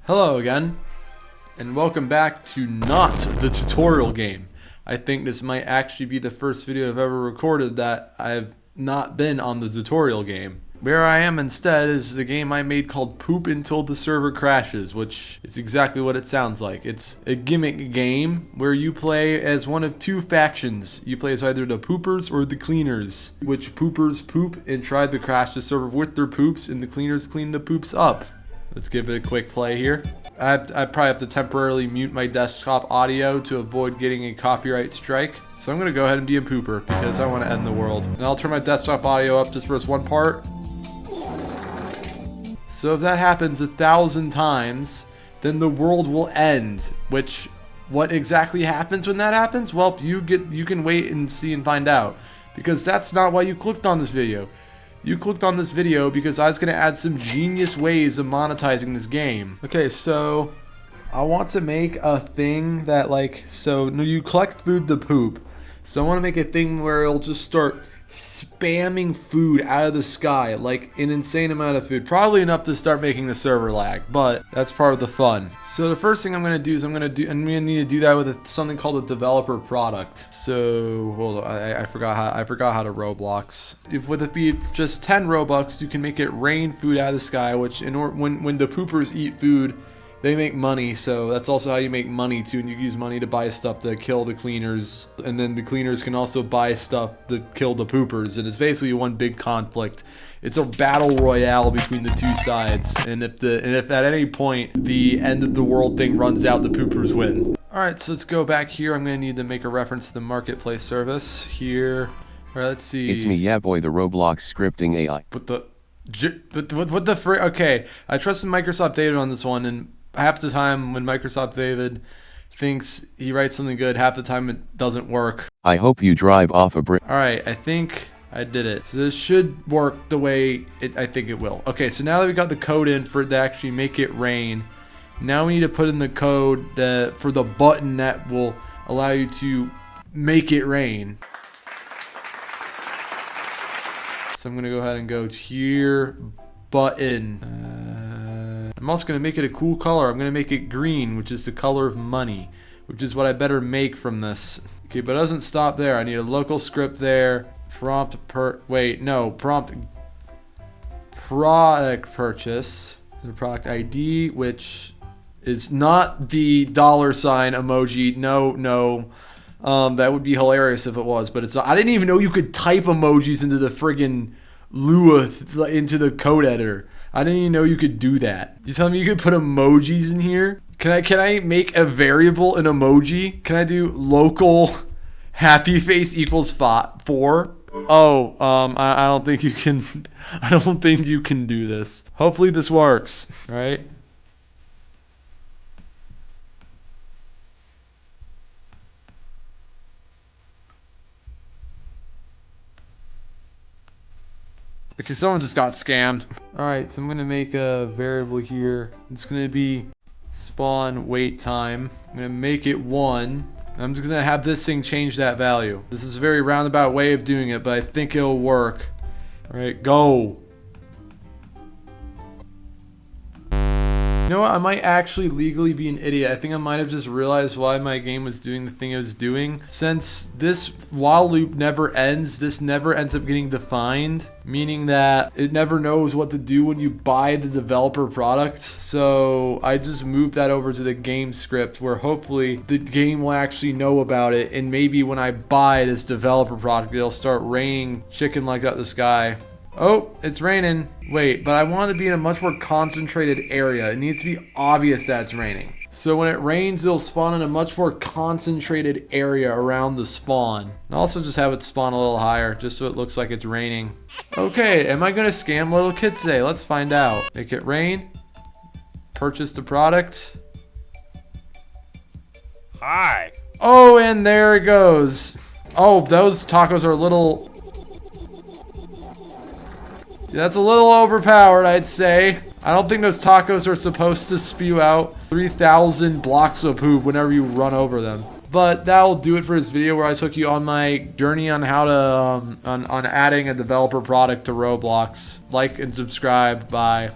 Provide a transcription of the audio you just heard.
Hello again, and welcome back to not the tutorial game. I think this might actually be the first video I've ever recorded that I've not been on the tutorial game. Where I am instead is the game I made called Poop Until the Server Crashes, which is exactly what it sounds like. It's a gimmick game where you play as one of two factions. You play as either the poopers or the cleaners, which poopers poop and try to crash the server with their poops, and the cleaners clean the poops up. Let's give it a quick play here. I probably have to temporarily mute my desktop audio to avoid getting a copyright strike. So I'm going to go ahead and be a pooper because I want to end the world. And I'll turn my desktop audio up just for this one part. So if that happens 1,000 times, then the world will end. Which, what exactly happens when that happens? Well, you can wait and see and find out. Because that's not why you clicked on this video. You clicked on this video because I was going to add some genius ways of monetizing this game. Okay, so I want to make a thing that you collect food to poop. So I want to make a thing where it'll just start spamming food out of the sky, like an insane amount of food. Probably enough to start making the server lag, but that's part of the fun. So the first thing I'm going to do is I'm going to need to do that with something called a developer product. So hold on, I forgot how to Roblox. If with it be just 10 Robux, you can make it rain food out of the sky, which when the poopers eat food, they make money, so that's also how you make money too, and you use money to buy stuff to kill the cleaners, and then the cleaners can also buy stuff to kill the poopers, and it's basically one big conflict. It's a battle royale between the two sides, and if at any point the end of the world thing runs out, the poopers win. Alright, so let's go back here. I'm going to need to make a reference to the marketplace service here. Alright, let's see. It's me, yeah boy, the Roblox scripting AI. What the frick? Okay, I trusted Microsoft David on this one, and half the time when Microsoft David thinks he writes something good, half the time it doesn't work. I hope you drive off a brick. Alright, I think I did it. So this should work the way I think it will. Okay, so now that we got the code in for it to actually make it rain, now we need to put in the code for the button that will allow you to make it rain. So I'm going to go ahead and go here, button. I'm also going to make it a cool color. I'm going to make it green, which is the color of money, which is what I better make from this. Okay, but it doesn't stop there. I need a local script there. Prompt product purchase. The product ID, which is not the $sign emoji. No. That would be hilarious if it was, but it's not. I didn't even know you could type emojis into the friggin' Lua, into the code editor. I didn't even know you could do that. You telling me you could put emojis in here? Can I make a variable an emoji? Can I do local happy face equals 4? Oh, I don't think you can. I don't think you can do this. Hopefully this works, right? Because someone just got scammed. Alright, so I'm going to make a variable here. It's going to be spawn wait time. I'm going to make it 1. I'm just going to have this thing change that value. This is a very roundabout way of doing it, but I think it'll work. Alright, go. You know what? I might actually legally be an idiot. I think I might have just realized why my game was doing the thing it was doing. Since this while loop never ends, this never ends up getting defined, meaning that it never knows what to do when you buy the developer product. So I just moved that over to the game script where hopefully the game will actually know about it, and maybe when I buy this developer product, it'll start raining chicken like out the sky. Oh, it's raining. Wait, but I want it to be in a much more concentrated area. It needs to be obvious that it's raining. So when it rains, it'll spawn in a much more concentrated area around the spawn. And also just have it spawn a little higher, just so it looks like it's raining. Okay, am I gonna scam little kids today? Let's find out. Make it rain. Purchase the product. Hi. Oh, and there it goes. Oh, those tacos are a little... That's a little overpowered, I'd say. I don't think those tacos are supposed to spew out 3,000 blocks of poop whenever you run over them. But that'll do it for this video where I took you on my journey on how to on adding a developer product to Roblox. Like and subscribe. Bye.